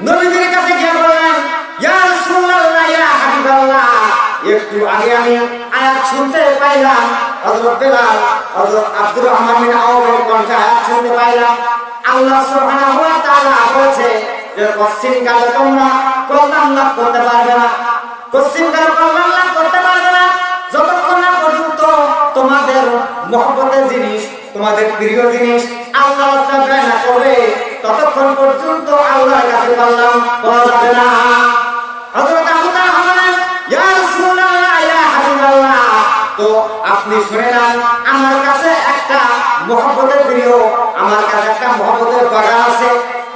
নবীজির কাছে গিয়ে বললেন, ইয়া রাসূলুল্লাহ, ইয়া হাবিবাল্লাহ, একটু আগে আমি আয়াত শুনতে পাইলাম, হযরত বেলাল, হযরত আব্দুর রহমান বিন আওফের কণ্ঠে আয়াত শুনতে পাইলাম। আল্লাহ সুবহানাহু ওয়া তাআলা বলেছে যে পশ্চিম কালে তোমরা কল্যাণ লাভ করতে পারবে না, পশ্চিম কালে কল্যাণ লাভ করতে পারবে না যতক্ষণ না পর্যন্ত তোমাদের মহব্বতের জিনিস, তোমাদের প্রিয় জিনিস আল্লাহ তাআলা না করবে, ততক্ষণ পর্যন্ত আল্লাহর কাছে কল্যাণ পাওয়া যাবে না। হযরত আবু তালহা বলেন, ইয়া রাসূলুল্লাহ, ইয়া হাবিবাল্লাহ, তো আপনি শুনে নেন, আমার কাছে একটা মহব্বতের প্রিয়, আমার কাছে একটা মহব্বতের বাগান আছে,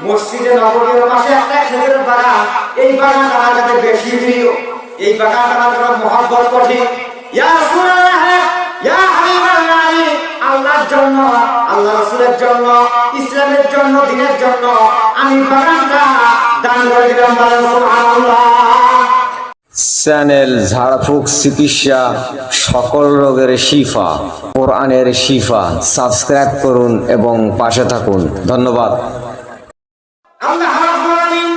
মসজিদে নববীর পাশে একটা খেজুরের বাগান, এই বাগান আমার কাছে বেশি প্রিয়, এই বাগান আমার কাছে মহব্বত করি। ইয়া রাসূলুল্লাহ, ইয়া হাবিবাল্লাহ, আল্লাহর জন্য, আল্লাহ রাসূলের জন্য, ইসলামের জন্য, দ্বীনের জন্য আমি বাগানটা দান করে দিলাম। সুবহানাল্লাহ। চ্যানেল ঝাড়ফুঁক চিকিৎসা, সকল রোগের শিফা, কোরআনের শিফা। সাবস্ক্রাইব করুন এবং পাশে থাকুন। ধন্যবাদ। আল্লাহ রাব্বুল আলামিন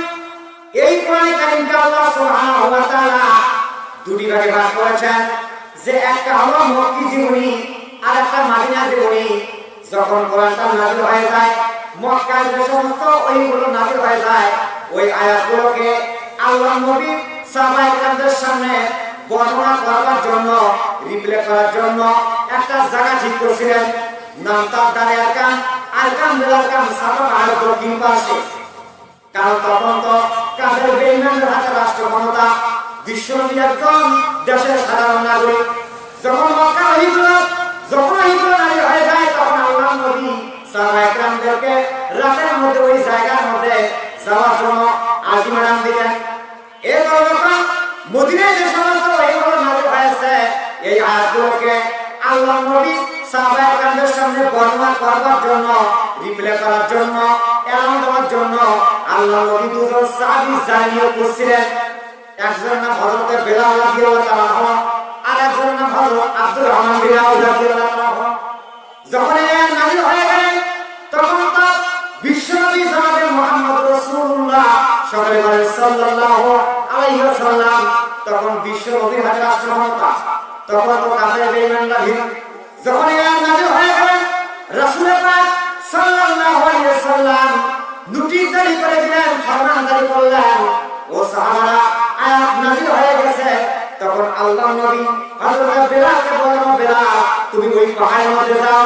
এই কোরআনে কারীমকে আল্লাহ সুবহানাহু ওয়া তাআলা দুটি ভাগে ভাগ করেছেন, যে একটা হলো মক্কি জীবনী আর একটা মদিনা জীবনী। যখন কোরআনটা নাযিল হয়ে যায়, মক্কায় যে সমস্ত ওইগুলো নাযিল হয়ে যায়, ওই আয়াতগুলোকে আল্লাহ নবী সাহাবায়ে কেরামদের সামনে বর্ণনা করার জন্য, রিপ্লে করার জন্য একটা জায়গা ঠিক করেছিলেন, নাম তার দারে আরকান, আরকান বিল আরকান সাবাক আর দক্ষিণ পাশে। কারণ তখন তো কাফের বেঈমানদের হাতে রাষ্ট্র ক্ষমতা, বিশ্বনবী একজন দেশের সাধারণ নাগরিক। যখন মক্কা হিজরত নাযিল হয়ে যায়, তখন আল্লাহ নবী সাহাবায়ে কেরামদেরকে রাতের মধ্যে ওই জায়গার মধ্যে যাওয়ার জন্য আলটিমেটাম দিলেন। এরপর যখন মদিনায় যে সমস্ত ওহীগুলো নাযিল হয়েছে, এই আয়াতগুলোকে আল্লাহ নবী সাহাবায়ে কেরামদের সামনে বর্ণনা করার জন্য, রিপ্লে করার জন্য, এলান দেওয়ার জন্য আল্লাহ নবী দুজন সাহাবী জানিয়ে করছিলেন। একজন নাম হযরত বেলাল রাদিয়াল্লাহু তাআলা, আর একজন নাম হযরত আব্দুর রহমান বিন আওফ রাদিয়াল্লাহু তাআলা। যখন এই নাযিল হয়ে গেলেন, তখন তো বিশ্বনবী জনাবে মুহাম্মদ রাসূলুল্লাহ সাল্লাল্লাহু আলাইহি ওয়াসাল্লাম, তখন বিশ্বনবীর হাতে রাষ্ট্র ক্ষমতা, তখন তো কাফের বেঈমানরা ভিড়। যখন এই নাযিল হয়ে গেলেন, রাসূল পাক সাল্লাল্লাহু আলাইহি ওয়াসাল্লাম নোটিশ জারি করে দিলেন, ফরমান জারি করলেন, ও সাহাবারা, আয়াত নাযিল হয়ে গেছে। তখন আল্লাহ নবী হযরত বেলালকে বললেন, বেলাল, তুমি ওই পাহাড়ের মধ্যে যাও।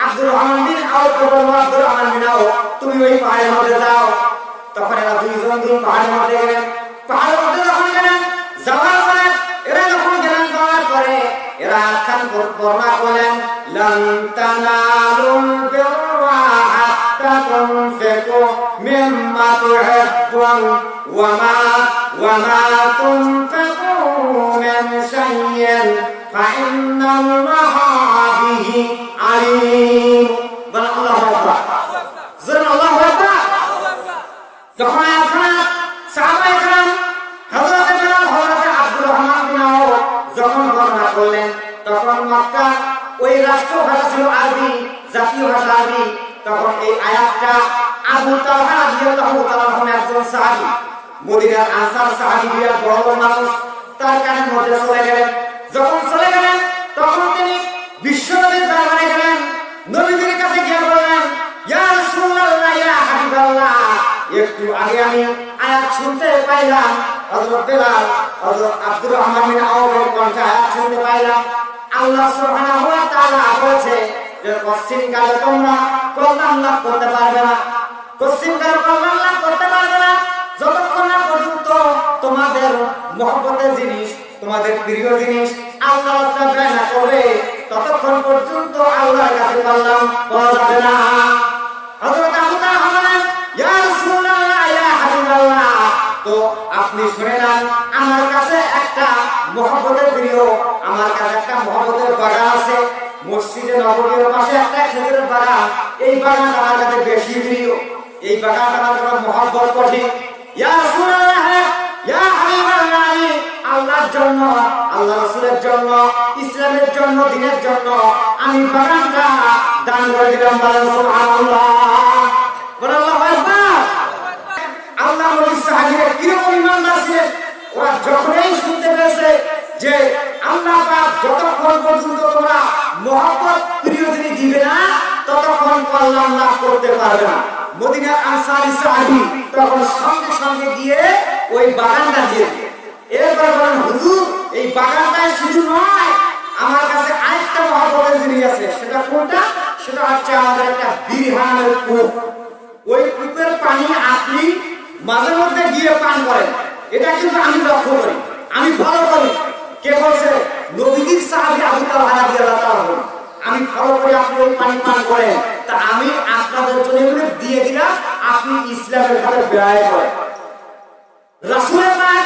আব্দুর রহমান বিন আওফকে বললেন, আব্দুর রহমান বিন আওফ, তুমি ওই পাহাড়ের মধ্যে যাও। তখন এরা দুইজন পাহাড়ের মধ্যে গেলেন। পাহাড়ের মধ্যে যখন গেলেন, যাওয়ার পরে এরা যখন গেলেন, যাওয়ার পরে এরা খান বর্ণনা করলেন, লান তানালুল বিররা হাত্তা তুনফিকু মিম্মা তুহিব্বুন ওয়া মা তুনফিকু মিন শাইইন ফাইন্নাল্লাহা বিহি আলীম। আল্লাহু আকবার, আল্লাহু আকবার। যখন সাহাবায়ে কেরাম হযরত বেলাল, হযরত আব্দুর রহমান বিন আওফ যখন বর্ণনা করলেন, তখন মক্কা ওই রাষ্ট্র ভাষা ছিল আরবি, জাতীয় ভাষা আরবি। তখন এই আয়াতটা আবু তালহা রাদিয়াল্লাহু তাআলা একজন সাহাবী, মদিনার আনসার সাহাবী, বিরাট বড় মানুষ, তার কানের মধ্যে চলে গেলেন। যখন চলে গেলেন, তখন তিনি বিশ্বনবীর দরবারে গেলেন, নবীজির কাছে গিয়ে বললেন, ইয়া রাসূলুল্লাহ, ইয়া হাবিবাল্লাহ, একটু আগে আমি আয়াত শুনতে পাইলাম, হযরত বেলাল, হযরত আব্দুর রহমান বিন আওফের কণ্ঠে আয়াত শুনতে পাইলাম। আল্লাহ সুবহানাহু ওয়া তাআলা বলেছে যে পশ্চিম কালে তোমরা কল্যাণ লাভ করতে পারবে না, পশ্চিম কালে কল্যাণ লাভ করতে পারবে না যতক্ষণ না পর্যন্ত তোমাদের মহব্বতের জিনিস, তোমাদের প্রিয় জিনিস আল্লাহ তাআলা না করবে, ততক্ষণ পর্যন্ত আল্লাহর কাছে কল্যাণ পাওয়া যাবে না। হযরত আবু তালহা বলেন, ইয়া রাসূলুল্লাহ, ইয়া হাবিবাল্লাহ, তো আপনি শুনে নেন, আমার কাছে একটা মহব্বতের প্রিয়, আমার কাছে একটা মহব্বতের বাগান আছে, মসজিদে নববীর পাশে একটা খেজুরের বাগান, এই বাগান আমার কাছে বেশি প্রিয়, এই বাগান আমার কাছে মহব্বত করি। ইয়া রাসূলুল্লাহ, ইয়া হাবিবাল্লাহ, আল্লাহর জন্য, আল্লাহ রাসূলের জন্য, ইসলামের জন্য, দ্বীনের জন্য আমি বাগানটা দান করে দিলাম। সুবহানাল্লাহ, আল্লাহু আকবার। আল্লাহ নবীর সাহাবীরা কিরকম ঈমানদার ছিলেন। ওরা যখনই শুনতে পেয়েছে যে আল্লাহ পাক যতক্ষণ পর্যন্ত তোমরা মহব্বত প্রিয়জনী দিবে না ততক্ষণ কল্যাণ লাভ করতে পারবে না, মদিনার আনসারী সাহাবী তখন সঙ্গে সঙ্গে গিয়ে ওই বাগানটা দিয়ে এরপর বলেন, হুজুর এই বাগানটাই শুধু নয়, আমার কাছে আরেকটা মহব্বতের জিনিস আছে। সেটা কোনটা? সেটা হচ্ছে আমাদের একটা বিরহানের কূপ। ওই কূপের পানি আপনি মাঝে মধ্যে গিয়ে পান করেন, এটা কিন্তু আমি লক্ষ্য করি, আমি ফলো করি। কে বলছে? নবীজির সাহাবী আবু তালহা রাদিয়াল্লাহু তাআলা। আমি ফলো করে আপনি ওই পানি পান করেন, তা আমি আপনাদের জন্য এগুলো দিয়ে দিলাম, আপনি ইসলামের পথে ব্যয় করেন। রাসূল পাক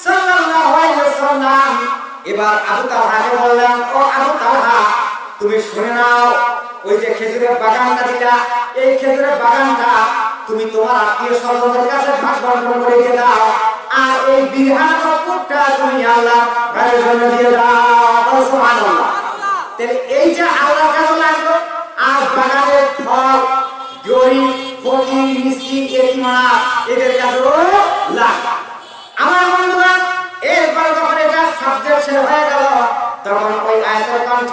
সাল্লাল্লাহু আলাইহি ওয়াসাল্লাম এবার আবু তালহাকে বললেন, ও আবু তালহা তুমি শুনে নাও, ওই যে খেজুরের বাগানটা দিলা, এই খেজুরের বাগানটা তুমি তোমার আত্মীয় স্বজনদের কাছে ভাগ বন্টন করে দিয়ে দাও, আর এই বিরহান কূপটা তুমি আল্লাহ ঘরের জন্য দিয়ে দাও। সুবহানাল্লাহ। তাহলে এই যে আল্লাহ কাছে লাগলো, আর বাগানের ফল গরিব ফকির মিসকিন এতিমরা এদের কাছেও লাগলো। আমার বন্ধুরা, এরপর যখন এটা সাবজেক্ট শেষ হয়ে গেল তখন ওই আয়াতের কণ্ঠ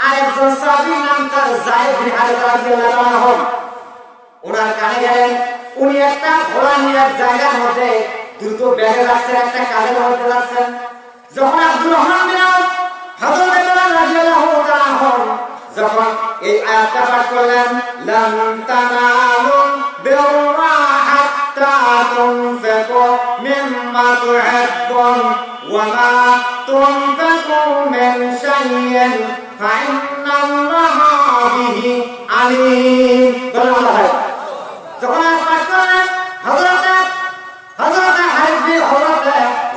আরেকজন সাহাবীর নাম তার যায়েদ বিন হারিসা রাদিয়াল্লাহু আনহু, ওনার কানে গেলেন। উনি একটা ঘোড়া নিয়ে এক জায়গার মধ্যে দ্রুত ব্যাগে যাচ্ছেন, একটা কাজের মধ্যে যাচ্ছেন। যখন আব্দুর রহমান বিন আউফ হযরত বেলাল রাদিয়াল্লাহু তাআলা যখন এই আয়াতটা পাঠ করলেন, লান তানালুল বিররা হাত্তা তুনফিকু মিম্মা তুহিব্বুন ওয়া মা তুনফিকু মিন শাইইন ফাইন্নাল্লাহা বিহি আলীম। যখন পাঠ করলেন হযরত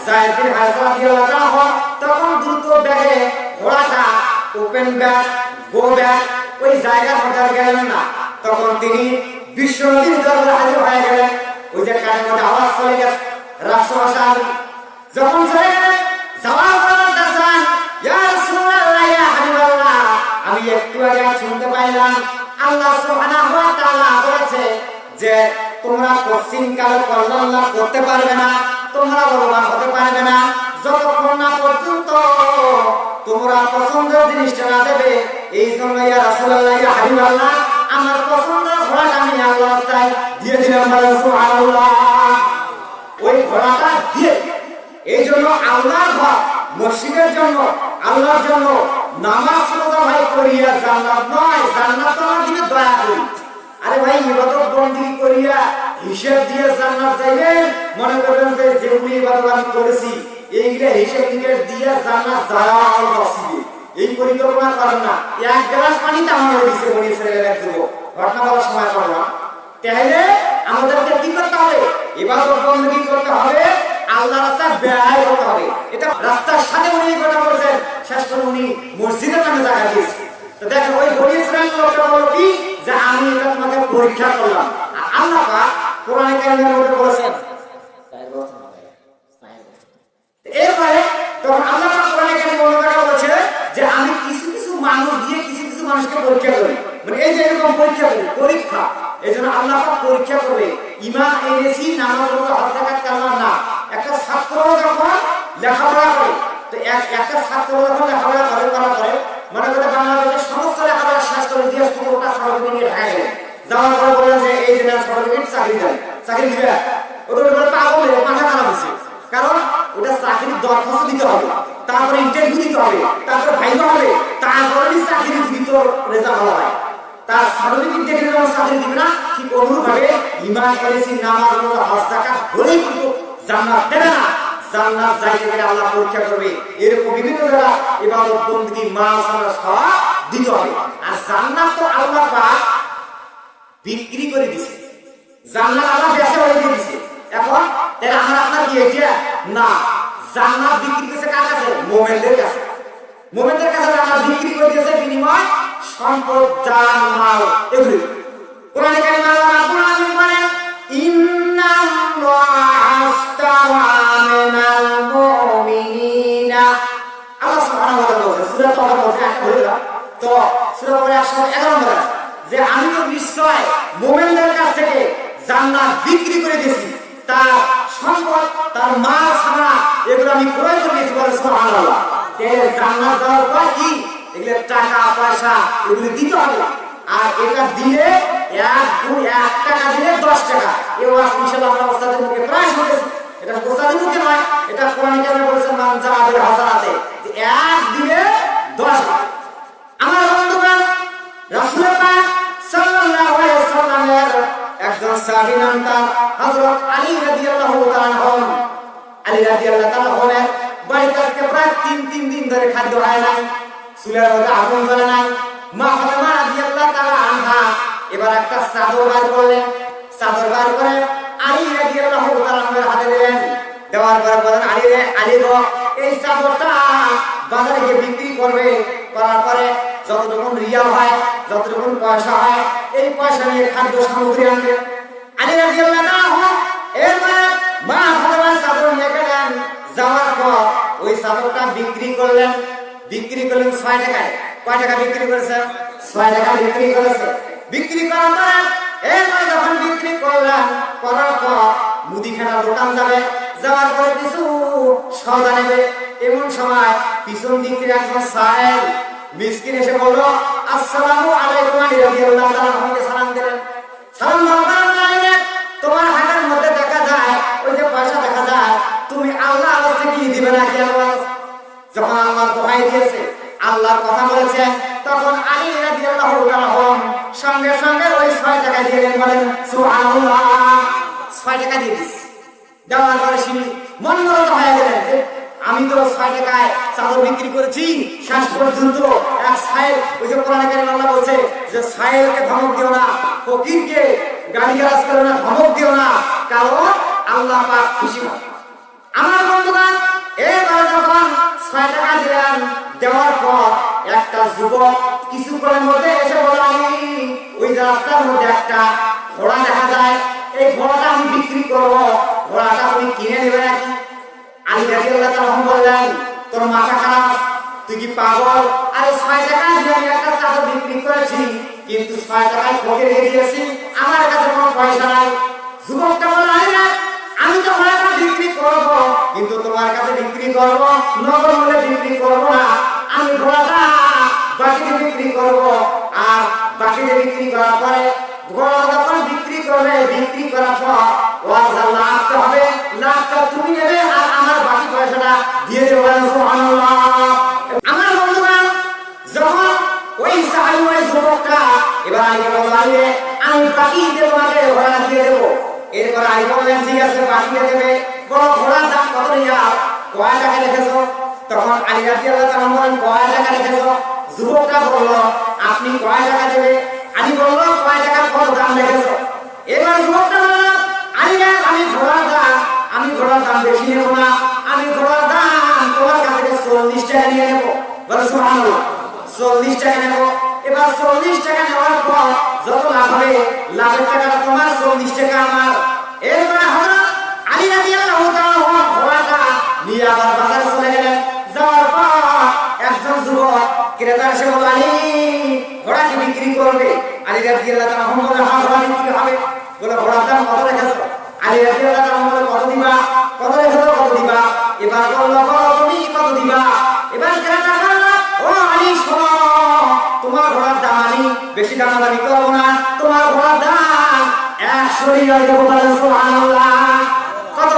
যায়েদ বিন হারিসা রাদিয়াল্লাহু তাআলা তখন দ্রুত ব্যাগে ঘোড়াটা ওপেন ব্যাগ গো ব্যাগ ওই জায়গার মধ্যে গেলেন না, তখন তিনি বিশ্বনবীর দরবারে হাজির হয়ে গেলেন। ওই যে কানের মধ্যে আওয়াজ চলে গেছে, রাসূল যখন চলে গেলেন যাওয়ার পর চান, ইয়া রাসূলুল্লাহ ইয়া হাবিবাল্লাহ, আমি একটু আগে শুনতে পাইলাম আল্লাহ সুবহানাহু ওয়া তাআলা বলেছে যে তোমরা পশ্চিম কালে কল্যাণ লাভ করতে পারবে না, তোমরা লাভবান হতে পারবে না যতক্ষণ না পর্যন্ত তোমরা পছন্দের জিনিসটা না দেবে। এই জন্য ইয়া রাসূলুল্লাহ ইয়া হাবিবাল্লাহ, আমার পছন্দের ঘোড়াটা আমি আল্লাহর রাস্তায় দিয়ে দিলাম। সুবহানাল্লাহ। ওই ঘোড়াটা দিয়ে এই জন্য আল্লাহর ঘর মসজিদের জন্য আল্লাহর জন্য নামাজ রোজা ভাই করিয়া জান্নাত নয়, জান্নাত তো আমার দিকে দয়া করি। আরে ভাই ইবাদত বন্দেগী করিয়া হিসাব দিয়ে জান্নাত যাইবেন, মনে করবেন যে যেগুলি ইবাদত আমি করেছি এইগুলা হিসাব নিকাশ দিয়ে জান্নাত যাওয়ার বাঁচিবে, এই পরিকল্পনা করেন না। এক গ্লাস পানি তামানো দিছে বলি ছেলের এক যুবক, ঘটনা বলার সময় করলাম। তাহলে আমাদেরকে কি করতে হবে? ইবাদত বন্দেগী করতে হবে, আল্লাহর রাস্তায় ব্যয় করতে হবে। এটা রাস্তার সাথে উনি কথা বলেছেন, শেষ করে উনি মসজিদের নামে জায়গা দিয়েছে। তো দেখেন ওই বলেছিলেন লোকটা বলল কি যে আমি এটা তোমাকে পরীক্ষা করলাম। আল্লাহ পাক কোরআনে কারিমের মধ্যে বলেছেন, এরপরে তখন আল্লাহ পাক কোরআনে কারিমের মধ্যে বলেছে যে আমি কিছু কিছু মানুষ দিয়ে কিছু কিছু মানুষকে পরীক্ষা করি, মানে এই যে এরকম পরীক্ষা করি, পরীক্ষা। এই জন্য আল্লাহ পাক পরীক্ষা করবে। ঈমান এনেছি, নামাজ রোজা হজ যাকাত কালাম না। একটা ছাত্র যখন লেখাপড়া করে, তো একটা ছাত্র যখন লেখাপড়া করে মনে করে বাংলাদেশের সমস্ত লেখাপড়া শেষ করে ইতিহাস থেকে ওটা সার্টিফিকেট নিয়ে ঢাকা গেলেন, যাওয়ার পরে বললেন যে এই যে সার্টিফিকেট চাকরি দেন, চাকরি দিবে। ওদের উপরে পাগল হয়ে মাথা খারাপ হয়েছে, কারণ ওটা চাকরির দরখাস্ত দিতে হবে, তারপরে ইন্টারভিউ দিতে হবে, তারপরে ভাইবা হবে, তারপরে চাকরির ভিতর রেজাল্ট হয়। তার সার্টিফিকেট দেখে যখন চাকরি দিবে না, ঠিক অনুরূপভাবে ঈমান এনেছি, নামাজ রোজা হজ যাকাত হলেই কিন্তু জান্নাত দেবে না। জান্নাত যাইতে গেলে আল্লাহ পরীক্ষা করবে। এরকম বিভিন্ন জায়গা ইবাদত বন্দেগী মাল সারা সব দিতে হবে। আর জান্নাত তো আল্লাহ পাক বিক্রি করে দিয়েছে, জান্নাত আল্লাহ বেচে বলে দিয়ে দিয়েছে। এখন তাহলে আমরা আপনার কি এটা না, জান্নাত বিক্রি করেছে কার কাছে? মুমিনদের কাছে। মুমিনদের কাছে জান্নাত বিক্রি করে দিয়েছে বিনিময় সম্পদ, জান, মাল এগুলি। কোরআনে কারিমে আল্লাহ রাব্বুল আলামিন বলেন, ইন্নাল্লাহা আশতারা মিনাল মুমিনিনা। আল্লাহ সুবহানাহু ওয়া তাআলা বলেন সূরা তাওবার মধ্যে একটা বলে দাও তো, সূরা তাওবার 111 নম্বর, যে আমি তো নিশ্চয় মুমিনদের কাছ থেকে জান্নাত বিক্রি করে দিয়েছি, তার মাল সামনা এগুলো আমি ক্রয় করে নিয়েছি, বলে সুবহানাল্লাহ। তেলের জান্নাত যাওয়ার পর কি এগুলো টাকা পয়সা এগুলো দিতে হবে, আর এটা দিলে এক টাকা দিলে 10 টাকা। এই ওয়াজ ইনশাআল্লাহ আমরা ওস্তাদের মুখে প্রায় শুনেছি, এটা ওস্তাদের মুখে নয়, এটা কোরআনে কারিমে বলেছেন মান জাআবিল হাসানাতে, যে এক দিলে 10 টাকা। আমার বন্ধুগণ, রাসূল পাক সাল্লাল্লাহু আলাইহি ওয়াসাল্লামের একজন সাহাবী নাম তার হযরত আলী রাদিয়াল্লাহু তাআলা আনহু। আলী রাদিয়াল্লাহু তাআলা আনহু বাড়িতে আজকে প্রায় 3 দিন ধরে খাদ্য হয় নাই, চুলার মধ্যে আগুন জ্বলে নাই। মা ফাতেমা রাদিয়াল্লাহু তাআলা আনহা এবার একটা চাদর বার করলেন, চাদর বার করে আলী রাদিয়াল্লাহু তাআলা আনহুর হাতে দিলেন। দেওয়ার পর বলেন, আলী গো, এই চাদরটা বাজারে গিয়ে বিক্রি করবে, করার পরে যতটুকু রিয়াল হয়, যতটুকু পয়সা হয়, এই পয়সা নিয়ে খাদ্য সামগ্রী আনবে। আলী রাদিয়াল্লাহু তাআলা আনহু এরপরে মা ফাতেমার চাদর নিয়ে গেলেন। যাওয়ার পর ওই চাদরটা বিক্রি করলেন 6 টাকায়। কয় টাকা বিক্রি করেছেন? 6 টাকা বিক্রি করেছে। বিক্রি করার পরে এরপরে যখন বিক্রি করলেন, করার পর মুদিখানার দোকান যাবে, যাওয়ার পরে কিছু সওদা নেবে। এমন সময় পিছন দিক থেকে একজন সাহেব মিসকিন এসে বলল, আসসালামু আলাইকুম। আলী রাদিয়াল্লাহু তাআলা আনহুকে সালাম দিলেন। সালাম দেওয়ার তোমার হাতের মধ্যে দেখা যায় ওই যে পয়সা দেখা যায়, তুমি আল্লাহ আল্লাহকে কি দিবে না? কি আল্লাহ যখন আল্লাহর দোহাই দিয়েছে, আল্লাহর কথা বলেছে, তখন আলী রাদিয়াল্লাহু তাআলা সঙ্গে সঙ্গে ওই 6 টাকা দিলেন। বলেন সুবহানাল্লাহ। 6 টাকা দিয়ে দিয়েছে। দেওয়ার পরে তিনি মনমরত হয়ে গেলেন যে আমি তো 6 টাকায় চাদর বিক্রি করেছি। শেষ পর্যন্ত এক সাহেব, ওই যে কোরআনে কারিমে আল্লাহ বলছে যে সাহেবকে ধমক দিও না, ফকিরকে গালিগালাজ করো না, ধমক দিও না, কারণ আল্লাহ পাক খুশি হয়। আমার বন্ধুগণ, এবার যখন 6 টাকা দিলেন, দেওয়ার পর একটা যুবক কিছুক্ষণের মধ্যে এসে বলল, ওই রাস্তার মধ্যে একটা ঘোড়া দেখা যায়, এই ঘোড়াটা আমি বিক্রি করব, ঘোড়াটা তুমি কিনে নেবে নাকি? আলী রাদিয়াল্লাহু তাআলা বললেন, তোর মাথা খারাপ, তুই কি পাগল? আরে 6 টাকা দিয়ে আমি একটা চাদর বিক্রি করেছি, কিন্তু 6 টাকায় ফকিরকে দিয়েছি, আমার কাছে কোনো পয়সা নাই। যুবকটা বলল, আমি তো ঘোড়াটা বিক্রি করব, কিন্তু তোমার কাছে বিক্রি করব নগদ মূল্যে বিক্রি করব না, আমি ঘোড়াটা বাকিতে বিক্রি করব। আর বাকিতে বিক্রি করার পরে ঘোড়া যখন বিক্রি করবে, বিক্রি করার পর ওয়াজা লাভটা হবে, লাভটা তুমি নেবে, আর আমার বাকি পয়সাটা দিয়ে দেবো। সুবহানাল্লাহ। আমার বন্ধুগণ, যখন ওই সাহাবী ওই যুবকটা এবার আলীকে বলল, আমি বাকি দেবো, আগে ঘোড়া দিয়ে দেবো। এরপর আলী বললেন, ঠিক আছে, বাকিতে দেবে। বড় ঘোড়ার দাম কত রিয়াল? কয় টাকা রেখেছো? তখন আলী রাদিয়াল্লাহু তাআলা বলেন, কয় টাকা রেখেছো? যুবকটা বলল, আপনি কয় টাকা দেবে? আলী বলল, কয় টাকা কত দাম রেখেছো? এবার যুবকটা বলল, আমি ঘোড়ার দাম বেশি নেব না, আমি ঘোড়ার দাম তোমার কাছ থেকে 40 টাকা নিয়ে নেবো। বলে সুবহানাল্লাহ। 40 টাকা নেবো। এবার 40 টাকা নেওয়ার পর যত লাভ হবে, লাভের টাকাটা তোমার, 40 টাকা আমার। এরপরে হযরত আলী রাদিয়াল্লাহু তাআলা ঘোড়াটা নিয়ে আবার বাজারে চলে গেলেন। যাওয়ার পর একজন যুবক ক্রেতা এসে বলল, ঘোড়া কি বিক্রি করবে? আলী রাদিয়াল্লাহু তাআলা বললেন, হ্যাঁ, ঘোড়া বিক্রি হবে। বলে, ঘোড়ার দাম কত রেখেছো? আলী রাদিয়াল্লাহু তাআলা বললেন, কত দিবা? কত রেখেছো? কত দিবা? এবার বলল, তুমি কত দিবা? এবার ক্রেতা বলল, ও আলী, শোনো, তোমার ঘোড়ার দাম আমি বেশি দাম দাবি করবো না, তোমার ঘোড়ার দাম 100 রিয়াল দেবো। বলেন সুবহানাল্লাহ। কত?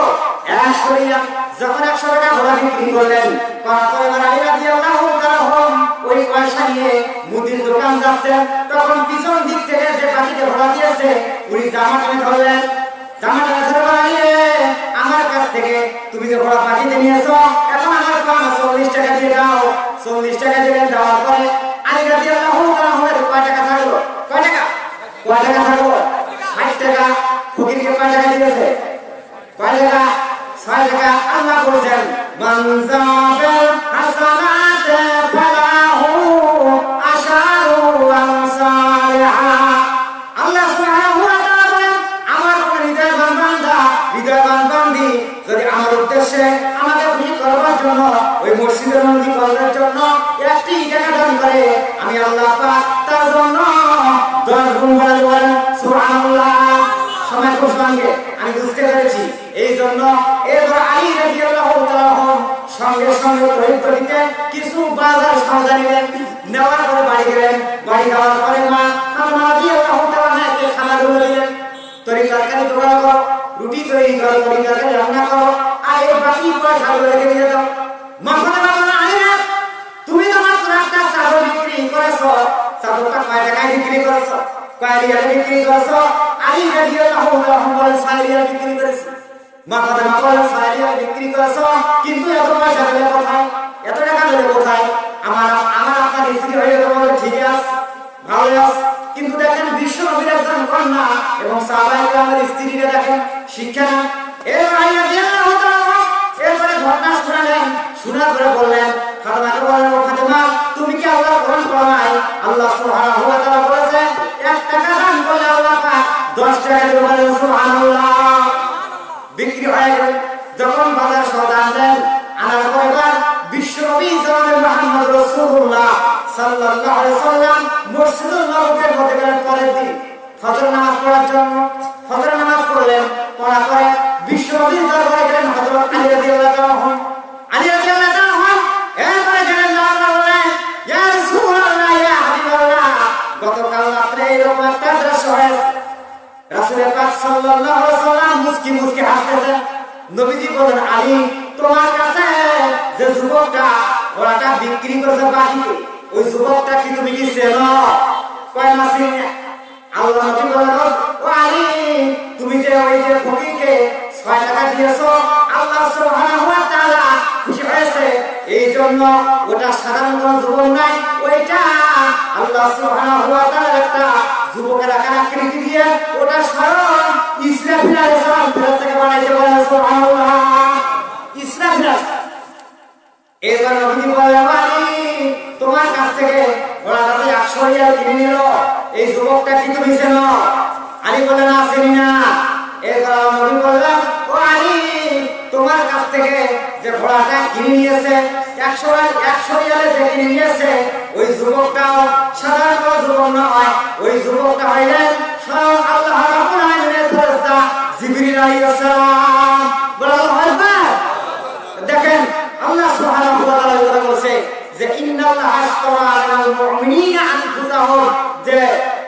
100 রিয়াল। যখন 100 টাকা ঘোড়া বিক্রি করলেন, করার পরে আলী রাদিয়াল্লাহু তাআলা ওই পয়সা নিয়ে মুদির দোকান যাচ্ছেন, তখন পিছন দিক থেকে যে বাকিতে ঘোড়া দিয়েছে উনি জামা টেনে ধরলেন। জামা টেনে ধরে বললেন, আমার কাছ থেকে তুমি যে ঘোড়া বাকিতে নিয়েছো, এখন আমার কম 40 টাকা দিয়ে দাও। 40 টাকা দিলেন। দেওয়ার পরে আলী রাদিয়াল্লাহু তাআলা কয় টাকা থাকলো? কয় টাকা থাকলো? 60 টাকা। ফকিরকে কয় টাকা দিয়েছে? কয় টাকা? 6 টাকা। আল্লাহ বলেছেন, মান যাবাল হাসানাতে ফালাহু আশারু আমসালিহা। আল্লাহ সুবহানাহু ওয়া তাআলা বলেন, আমার কোন হৃদয়বান বান্দা যদি আমার উদ্দেশ্যে আমাকে খুশি করবার জন্য ওই মসজিদের উন্নতি করার জন্য 1টি টাকা দান করে, আমি আল্লাহ পাক তার জন্য 10 গুণ বাড়াবো। সুবহানাল্লাহ। সময় খুব সঙ্গে আমি বুঝতে পেরেছি, এই জন্য এরপর আলী রাদিয়াল্লাহু তাআলা সঙ্গে সঙ্গে তরিতে কিছু বাজার সওদা নিলেন, নেওয়ার পরে বাড়ি গেলেন। বাড়ি যাওয়ার পরে মা রাদিয়াল্লাহু তাআলাকে খানাগুলো দিলেন, তরি তরকারি জোগাড় করো, রুটি তৈরি করো, তরি তরকারি রান্না করো, আর এই বাকি পয়সাগুলো রেখে দিয়ে দাও। মা ফাতেমা বললেন, আলী তুমি তো মাত্র একটা চাদর বিক্রি করেছো, চাদরটা কয় টাকায় বিক্রি করেছো, কয় রিয়ালে বিক্রি করেছো? আলী রাদিয়াল্লাহু তাআলা বলেন 6 রিয়াল বিক্রি করেছি। মা ফাতেমা বলেন 6 রিয়াল বিক্রি করেছো, কিন্তু এত পয়সা দিলে কোথায়, এত টাকা দিলে কোথায়? আমার আপনার স্ত্রী হয়ে গেল, বলে ঠিক আছে, ভালো আছে, কিন্তু দেখেন বিশ্ব নবীর একজন কন্যা এবং সাহাবায়ে কেরামের স্ত্রীরা দেখেন শিক্ষা নেন। এরপরে ঘটনা শোনালেন, শোনার পরে বললেন, ফাতেমাকে বললেন, ও ফাতেমা তুমি কি আল্লাহ কোরআন পড়ো নাই? আল্লাহ সুবহানাহু ওয়া তাআলা বলেছেন 1 টাকা দান করলে আল্লাহ পাক 10 টাকা দিয়ে বলেন সুবহানাল্লাহ। বিক্রি হয়ে গেল। যখন বাজার সওদা আনলেন, আনার পরে এবার বিশ্বনবী জনাবে মুহাম্মদ রাসূলুল্লাহ সাল্লাল্লাহু আলাইহি ওয়াসাল্লাম মসজিদুল নববীর মধ্যে গেলেন পরের দিন ফজর নামাজ পড়ার জন্য। ফজর নামাজ পড়লেন, পড়ার পরে বিশ্বনবীর দরবারে গেলেন হযরত আলী রাদিয়াল্লাহু তাআলা। আলী রাদিয়াল্লাহু তাআলা এরপরে গেলেন বললেন, ইয়া রাসূলুল্লাহ, ইয়া হাবিবাল্লাহ, গতকাল রাতে এরকম একটা দৃশ্য হয়েছে। রাসূল পাক সাল্লাল্লাহু আলাইহি ওয়াসাল্লাম মুস্কি মুস্কি হাসতেছেন। নবীজি বলেন, আলী তোমার কাছে যে যুবকটা ঘোড়াটা বিক্রি করেছে বাকিতে, ওই যুবকটা কি তুমি কি চেনো? কয় না চিনি না। আল্লাহ নবী বলেন, ও আলী তুমি যে ওই যে ফকিরকে 6 টাকা দিয়েছো, আল্লাহ সুবহানাহু ওয়া তাআলা খুশি হয়েছে, এই জন্য ওটা সাধারণ কোনো যুবক নাই, ওইটা আল্লাহ সুবহানাহু ওয়া তাআলা একটা যুবকের আকার আকৃতি দিয়ে ওটা স্বয়ং ইসরাফিল আলাইহিস সালাম থেকে বানাইছে, বলেন সুবহানাল্লাহ। ইসরাফিল। এবার নবী বলেন, আলী তোমার কাছ থেকে ঘোড়াটা 100 রিয়াল কিনে নিল, এই যুবকটা কি তুমি চেনো? আলী বলেন, না চিনি না। এবার নবী বললেন, ও আলী তোমার কাছ থেকে যে ঘোড়াটা কিনে নিয়েছে 100 রিয়ালে যে কিনে নিয়েছে, ওই যুবকটাও সাধারণ কোনো যুবক নয়, ওই যুবকটা হইলেন স্বয়ং আল্লাহ রাব্বুল আলামিনের ফেরেশতা জিবরিল আলাইহিস সালাম। বলা হয় দেখেন আল্লাহ সুবহানাহু ওয়া তাআলা বলেছে যে ইন্নাল্লাহা আশতারা আলাল মুমিনিনা আনফুসাহুম, যে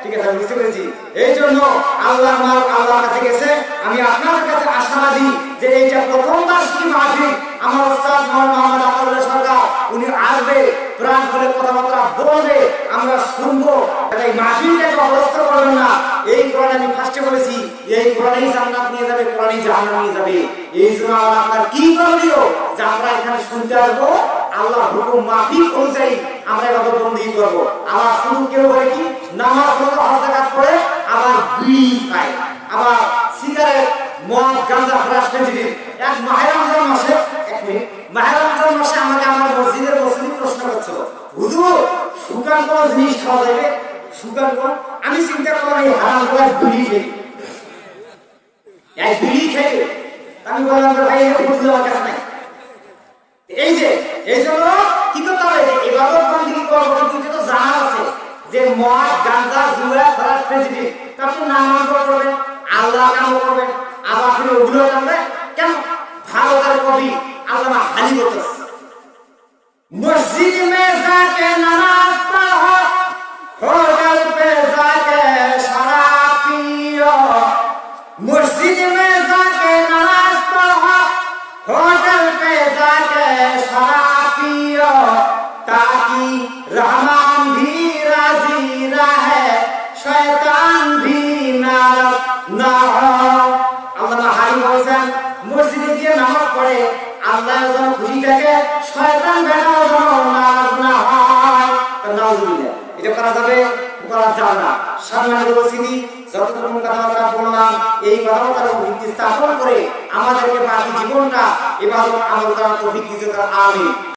ঠিক আছে বুঝতে পেরেছি। এই জন্য আল্লাহর কাছে গেছে, আমি আপনাদের কাছে আশাবাদী যে এইটা প্রথম বার্ষিকী মাহফিল। আমার ওস্তাদ মোহাম্মদ আতাউল্লাহ সরকার উনি আসবে, প্রাণ খুলে কথাবার্তা বলবে, আমরা শুনবো। এই মাহফিলটাকে অবস্থা করবেন না। এই কোরআন আমি ফার্স্টে বলেছি, এই কোরআনই জান্নাত নিয়ে যাবে, কোরআনই জাহান্নাম নিয়ে যাবে। এই জন্য আপনার কি করণীয় যে আমরা এখানে শুনতে আসবো, আল্লাহ হুকুম মাফিক অনুযায়ী আমরা এভাবে বন্দী করবো। আবার শুধু কেউ বলে কি নামাজ পড়ে হজ যাকাত পড়ে আবার বিড়ি খায়, আবার সিগারেট মদ গাঁজা ফ্রাশ খেয়ে এক মাহে রমজান মাসে, এক মিনিট, মাহে রমজান মাসে আমাকে আমার মসজিদের মুসলিম প্রশ্ন করছিল, হুজুর সুগান কোন জিনিস খাওয়া যাবে? সুগান কোন? আমি চিন্তা করলাম এই হারাম করে বিড়ি খেয়ে, এই বিড়ি খেয়ে আমি বললাম যে ভাই এটা বুঝলে আমার কাছে নাই। এই জন্য কি করতে হবে, ইবাদত বন্দেগী করবো, কিন্তু তো জানা আছে যে মদ গাঁজা জুয়া ফ্রাশ খেয়ে তারপর নামাজ পড়বেন, আল্লাহ নাম করবেন, আবার আপনি ওগুলো জানবে কেন? ভারতের কবি আল্লামা হাজি বলতেছে, মসজিদ মে যাকে নামাজ পড়ো, হোটেল পে যাকে শরাব পিও, মসজিদ মে যাকে নামাজ পড়ো, হোটেল পে যাকে শরাब पियो, ताकि रहमान भी राजी रहे, शैतान भी नाराज ना हो। আল্লাহ হারি বলেছেন মসজিদে গিয়ে নামাজ পড়ে আল্লাহ যেন খুশি থাকে, শয়তান বেটা যেন নারাজ না হয়। নাউজুবিল্লাহ। এটা করা যাবে? করা যাবে না। সম্মানিত উপস্থিতি, যতটুকু কথাবার্তা বললাম এই কথাবার্তার ভিত্তি স্থাপন করে আমাদেরকে বাকি জীবনটা ইবাদত আমল করার তৌফিক দিতে আমিন।